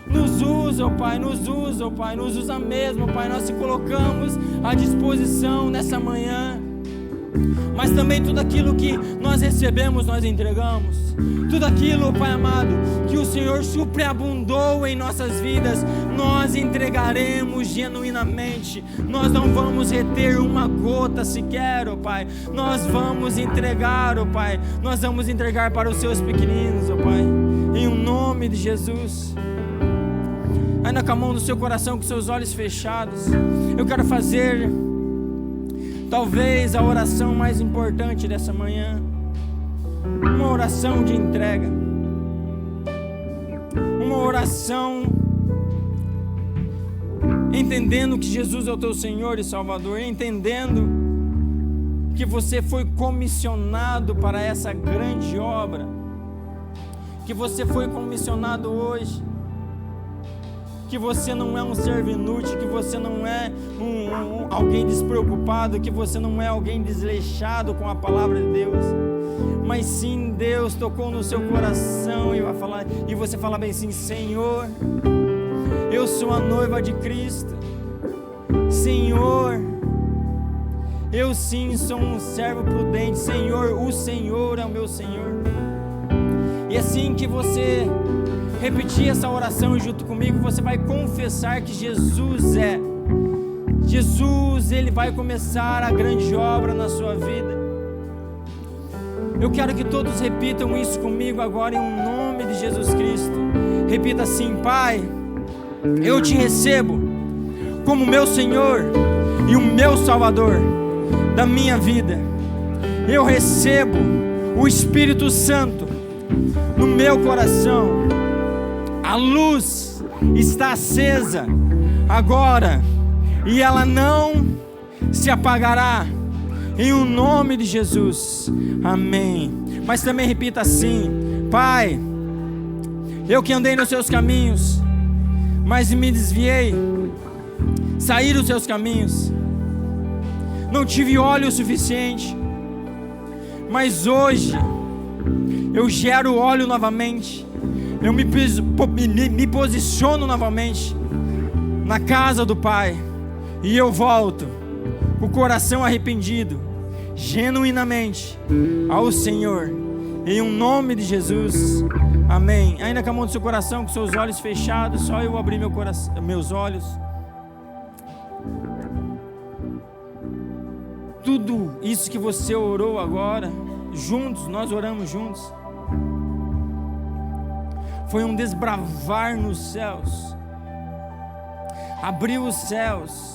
nos usa, ó Pai, nos usa, ó Pai, nos usa mesmo, ó Pai. Nós se colocamos à disposição nessa manhã. Mas também tudo aquilo que nós recebemos, nós entregamos. Tudo aquilo, Pai amado, que o Senhor superabundou em nossas vidas, nós entregaremos genuinamente. Nós não vamos reter uma gota sequer, ó Pai. Nós vamos entregar, ó Pai. Nós vamos entregar para os seus pequeninos, ó Pai. Em o nome de Jesus. Ainda com a mão no seu coração, com seus olhos fechados, eu quero fazer talvez a oração mais importante dessa manhã. Uma oração de entrega. Uma oração entendendo que Jesus é o teu Senhor e Salvador, entendendo que você foi comissionado para essa grande obra, que você foi comissionado hoje, que você não é um servo inútil, que você não é alguém despreocupado, que você não é alguém desleixado com a palavra de Deus, mas sim Deus tocou no seu coração e você fala bem assim: Senhor, eu sou a noiva de Cristo. Senhor, eu sim sou um servo prudente. Senhor, o Senhor é o meu Senhor. E assim que você repetir essa oração junto comigo, você vai confessar que Jesus, Ele vai começar a grande obra na sua vida. Eu quero que todos repitam isso comigo agora, em nome de Jesus Cristo. Repita assim: Pai, eu te recebo como meu Senhor e o meu Salvador da minha vida. Eu recebo o Espírito Santo no meu coração. A luz está acesa agora e ela não se apagará. em o nome de Jesus, amém. Mas também repita assim: Pai, eu que andei nos seus caminhos, mas me desviei, saí dos seus caminhos, não tive óleo suficiente, mas hoje eu gero óleo novamente, eu me posiciono novamente na casa do Pai, e eu volto com o coração arrependido, genuinamente ao Senhor, em um nome de Jesus, amém. Ainda com a mão do seu coração, com seus olhos fechados, só eu abrir meus olhos. Tudo isso que você orou agora, juntos, nós oramos juntos, foi um desbravar nos céus, abriu os céus.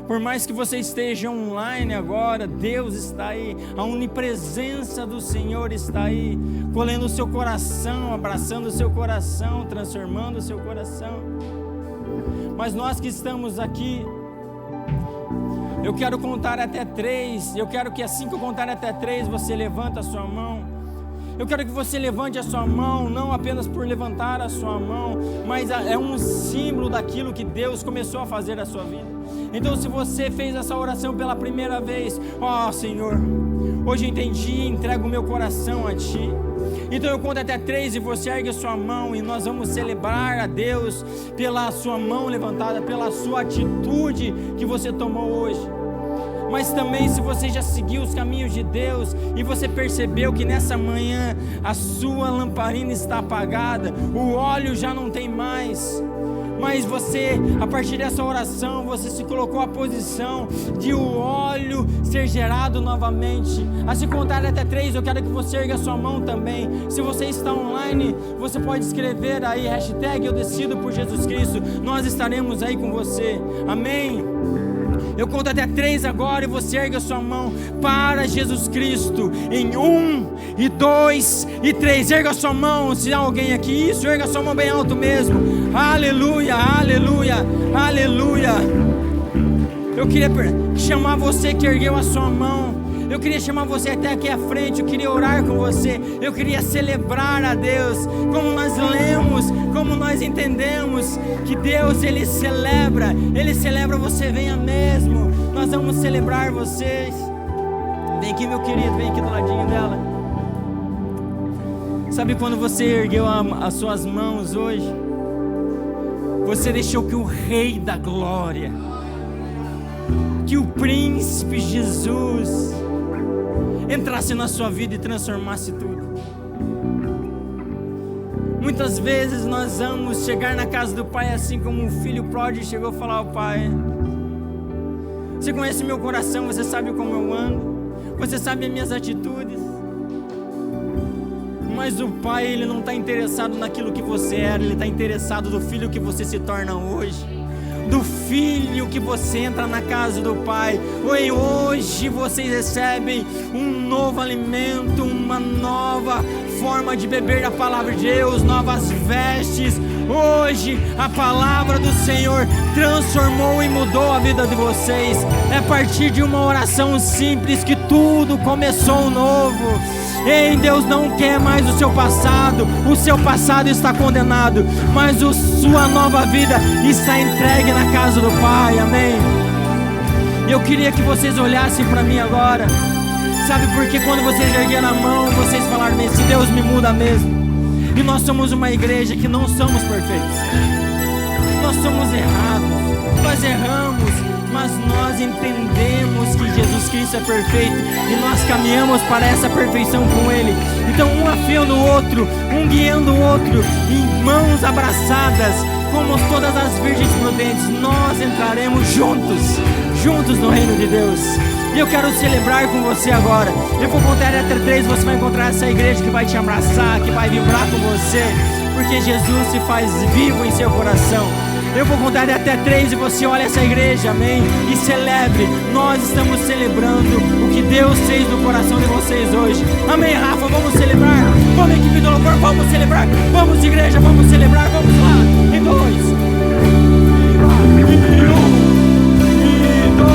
Por mais que você esteja online agora, Deus está aí, a onipresença do Senhor está aí, colhendo o seu coração, abraçando o seu coração, transformando o seu coração. Mas nós que estamos aqui, eu quero contar até 3, eu quero que assim que eu contar até 3, você levanta a sua mão. Eu quero que você levante a sua mão, não apenas por levantar a sua mão, mas é um símbolo daquilo que Deus começou a fazer na sua vida. Então, se você fez essa oração pela primeira vez, ó Senhor, hoje eu entendi, entrego o meu coração a Ti. Então eu conto até 3 e você ergue a sua mão, e nós vamos celebrar a Deus pela sua mão levantada, pela sua atitude que você tomou hoje. Mas também, se você já seguiu os caminhos de Deus e você percebeu que nessa manhã a sua lamparina está apagada, o óleo já não tem mais, mas você, a partir dessa oração, você se colocou à posição de o óleo ser gerado novamente. A se contar até 3, eu quero que você erga a sua mão também. Se você está online, você pode escrever aí, hashtag eu decido por Jesus Cristo. Nós estaremos aí com você, amém? Eu conto até 3 agora e você erga a sua mão para Jesus Cristo em 1, e 2 e 3. Erga a sua mão, se há alguém aqui, isso, erga a sua mão bem alto mesmo. Aleluia, aleluia, aleluia. Eu queria chamar você que ergueu a sua mão, eu queria chamar você até aqui à frente, eu queria orar com você, eu queria celebrar a Deus, como nós lemos, como nós entendemos, que Deus Ele celebra, você venha mesmo, nós vamos celebrar vocês. Vem aqui, meu querido, vem aqui do ladinho dela. Sabe quando você ergueu as suas mãos hoje, você deixou que o Rei da Glória, que o Príncipe Jesus entrasse na sua vida e transformasse tudo. Muitas vezes nós vamos chegar na casa do Pai assim como o filho pródigo chegou a falar ao Pai: você conhece meu coração, você sabe como eu ando, você sabe as minhas atitudes. Mas o Pai, Ele não está interessado naquilo que você era, Ele está interessado no filho que você se torna hoje, do filho que você entra na casa do Pai. Hoje vocês recebem um novo alimento, uma nova forma de beber a palavra de Deus, novas vestes. Hoje a palavra do Senhor transformou e mudou a vida de vocês. É a partir de uma oração simples que tudo começou novo. Ei, Deus não quer mais o seu passado está condenado, mas a sua nova vida está entregue na casa do Pai, amém? Eu queria que vocês olhassem para mim agora, sabe, porque quando vocês ergueram a mão, vocês falaram: se Deus me muda mesmo. E nós somos uma igreja que não somos perfeitos, nós somos errados, nós erramos, mas nós entendemos que Jesus Cristo é perfeito e nós caminhamos para essa perfeição com Ele. Então, um afiando o outro, um guiando o outro, em mãos abraçadas, como todas as virgens prudentes, nós entraremos juntos no reino de Deus. E eu quero celebrar com você agora. Eu vou contar até 3, você vai encontrar essa igreja que vai te abraçar, que vai vibrar com você, porque Jesus se faz vivo em seu coração. Eu vou contar até 3 e você olha essa igreja, amém? E celebre. Nós estamos celebrando o que Deus fez no coração de vocês hoje. Amém, Rafa? Vamos celebrar. Vamos, equipe do louvor, vamos celebrar. Vamos, igreja, vamos celebrar. Vamos lá. Em 2, e 1, e 2.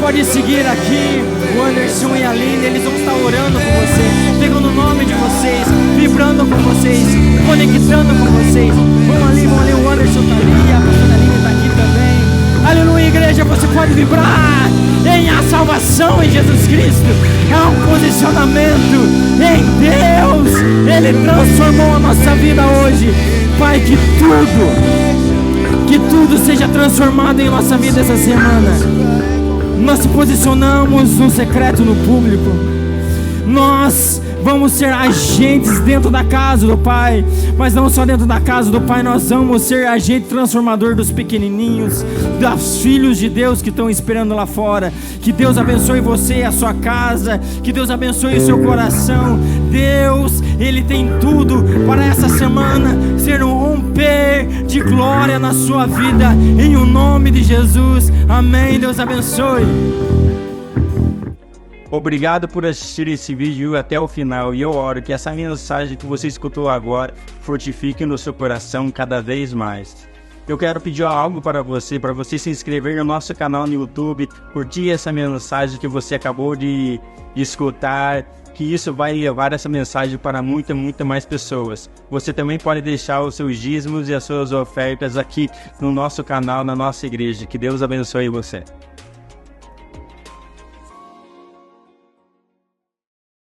pode seguir aqui, o Anderson e a Aline, eles vão estar orando com você, pegando o nome de vocês, vibrando com vocês, conectando com vocês. Vão ali, o Anderson está ali, a pastora Aline está aqui também. Aleluia, igreja, você pode vibrar em a salvação em Jesus Cristo. É um posicionamento em Deus. Ele transformou a nossa vida hoje. Pai, que tudo seja transformado em nossa vida essa semana. Nós se posicionamos no secreto, no público. Nós vamos ser agentes dentro da casa do Pai, mas não só dentro da casa do Pai, nós vamos ser agente transformador dos pequenininhos, dos filhos de Deus que estão esperando lá fora. Que Deus abençoe você e a sua casa, que Deus abençoe o seu coração. Deus, Ele tem tudo para essa semana ser um romper de glória na sua vida, em o nome de Jesus, amém. Deus abençoe. Obrigado por assistir esse vídeo até o final, e eu oro que essa mensagem que você escutou agora fortifique no seu coração cada vez mais. Eu quero pedir algo para você se inscrever no nosso canal no YouTube, curtir essa mensagem que você acabou de escutar, que isso vai levar essa mensagem para muita mais pessoas. Você também pode deixar os seus dízimos e as suas ofertas aqui no nosso canal, na nossa igreja. Que Deus abençoe você.